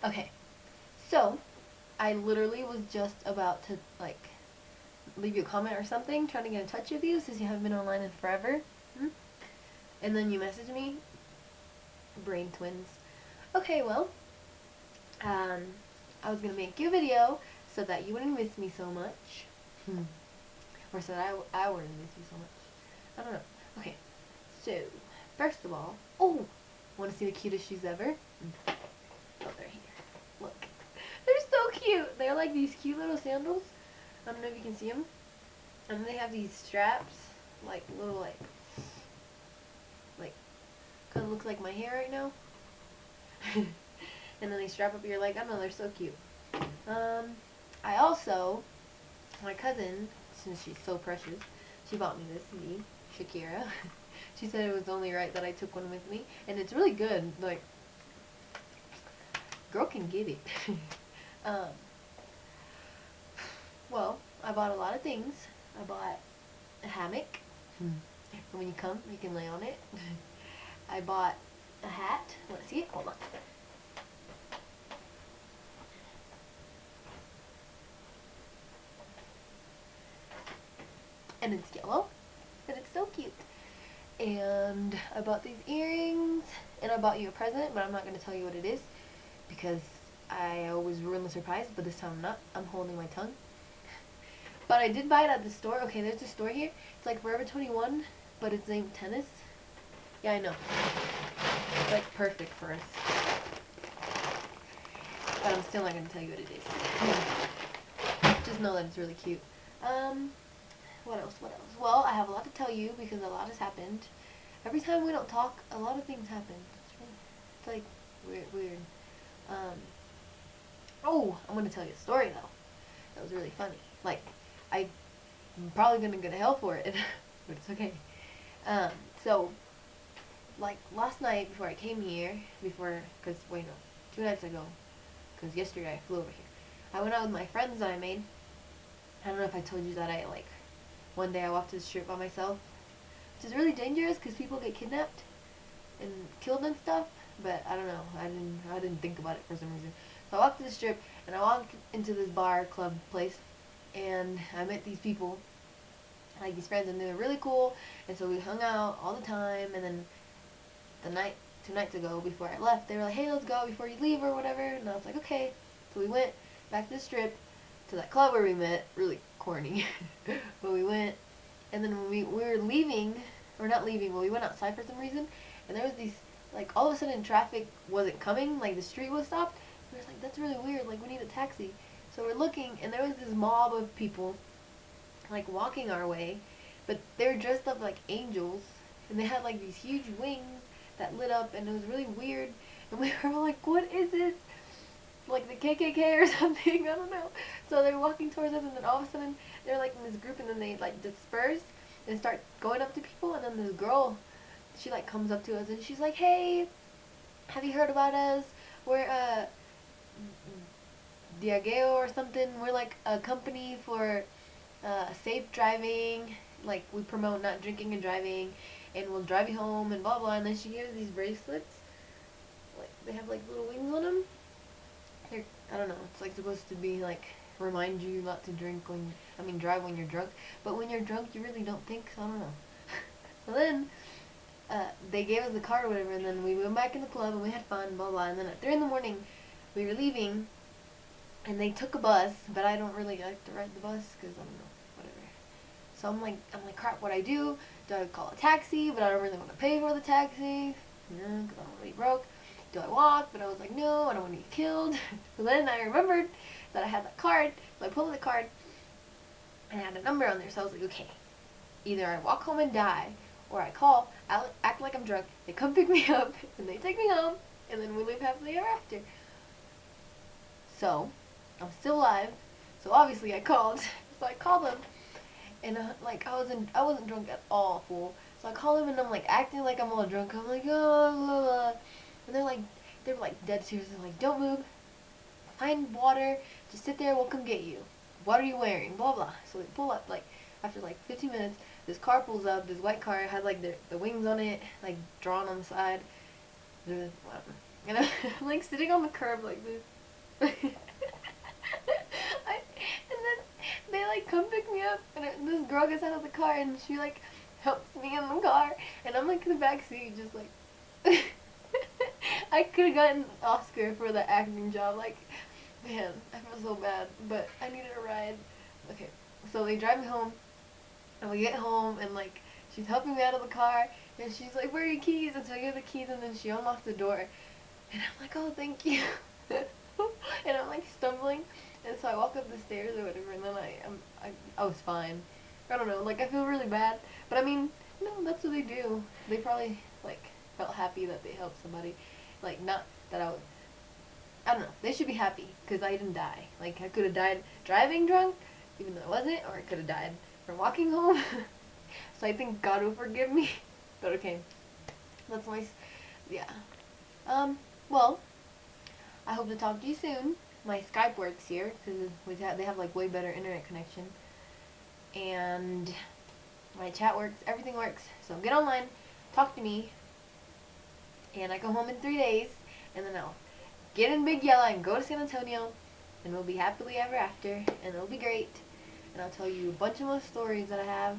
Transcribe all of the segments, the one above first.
Okay, so I literally was just about to like leave you a comment or something, trying to get in touch with you since you haven't been online in forever. Hmm? And then you messaged me. Brain twins. Okay, well, um, I was gonna make you a video so that you wouldn't miss me so much. Or so that I wouldn't miss you so much. I don't know. Okay, so, first of all, oh, want to see the cutest shoes ever? Oh, they're here. Look. They're so cute. They're like these cute little sandals. I don't know if you can see them. And they have these straps, like little like kind of looks like my hair right now. And then they strap up your leg. I don't know, they're so cute. I also, my cousin, since she's so precious, she bought me this CD, Shakira. She said it was only right that I took one with me, and it's really good. Like, girl can get it. um, well, I bought a lot of things. I bought a hammock. And when you come, you can lay on it. I bought a hat. Let's see it. Hold on. And it's yellow. And it's so cute. And I bought these earrings. And I bought you a present, but I'm not going to tell you what it is. Because I always ruin the surprise, but this time I'm not. I'm holding my tongue. But I did buy it at the store. Okay, there's a store here. It's like Forever 21, but it's named Tennis. Yeah, I know. It's like perfect for us. But I'm still not going to tell you what it is. Just know that it's really cute. What else? Well, I have a lot to tell you because a lot has happened. Every time we don't talk, a lot of things happen. It's like weird. Oh, I'm going to tell you a story though. That was really funny. Like, I'm probably going to go to hell for it, but it's okay. So, like, last night before I came here, because, wait, no, 2 nights ago, because yesterday I flew over here, I went out with my friends that I made. I don't know if I told you that one day I walked to the strip by myself, which is really dangerous because people get kidnapped and killed and stuff, but I don't know, I didn't think about it for some reason. So I walked to the strip, and I walked into this bar, club place, and I met these people, like these friends, and they were really cool, and so we hung out all the time, and then 2 nights ago, before I left, they were like, hey, let's go before you leave or whatever, and I was like, okay. So we went back to the strip, to that club where we met, really corny, but we went, and then when we were leaving, or not leaving, but we went outside for some reason, and there was these, like, all of a sudden traffic wasn't coming, like the street was stopped. We were like, that's really weird, like we need a taxi. So we're looking, and there was this mob of people, like walking our way, but they were dressed up like angels, and they had like these huge wings that lit up, and it was really weird, and we were like, what is this? Like the KKK or something, I don't know. So they're walking towards us, and then all of a sudden they're like in this group, and then they like disperse and start going up to people, and then this girl, she like comes up to us, and she's like, hey, have you heard about us? We're Diageo or something. We're like a company for safe driving. Like we promote not drinking and driving, and we'll drive you home and blah blah. And then she gives these bracelets. Like they have like little wings on them. I don't know. It's like supposed to be like remind you not to drink drive when you're drunk. But when you're drunk, you really don't think. So I don't know. So then they gave us the card or whatever, and then we went back in the club and we had fun, blah blah. And then at 3 in the morning, we were leaving, and they took a bus, but I don't really like to ride the bus because I don't know, whatever. So I'm like, crap, what I do? Do I call a taxi? But I don't really want to pay for the taxi, because I'm really broke. Do I walk? But I was like, no, I don't want to get killed. So then I remembered that I had that card, so I pulled out the card, and I had a number on there. So I was like, okay, either I walk home and die, or I call, act like I'm drunk, they come pick me up, and they take me home, and then we live happily ever after. So I'm still alive, so obviously I called. So I called them, and like I wasn't drunk at all, fool. So I called them, and I'm like acting like I'm all drunk. I'm like, oh, blah, blah. And they were like dead serious. They're like, don't move, find water, just sit there, we'll come get you. What are you wearing? Blah blah. So they pull up, like after like 15 minutes, this car pulls up. This white car had like the wings on it, like drawn on the side. And And I'm like sitting on the curb like this. And then they like come pick me up, and this girl gets out of the car and she like helps me in the car, and I'm like in the back seat just like I could have gotten an Oscar for the acting job. Like, man, I feel so bad, but I needed a ride. Okay, so they drive me home, and we get home, and like she's helping me out of the car, and she's like, "Where are your keys?" And so I give her the keys, and then she unlocks the door, and I'm like, "Oh, thank you." And I'm like stumbling, and so I walk up the stairs or whatever, and then I was fine. I don't know, like I feel really bad, but I mean, no, that's what they do. They probably like felt happy that they helped somebody, like not that I don't know. They should be happy because I didn't die. Like I could have died driving drunk, even though I wasn't, or I could have died from walking home. So I think God will forgive me. But okay, that's my yeah. Well, I hope to talk to you soon. My Skype works here because they have like way better internet connection, and my chat works. Everything works. So get online, talk to me, and I go home in 3 days, and then I'll get in Big Yellow and go to San Antonio, and we'll be happily ever after, and it'll be great. And I'll tell you a bunch of more stories that I have.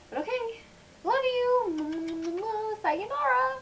But okay, love you. Sayonara.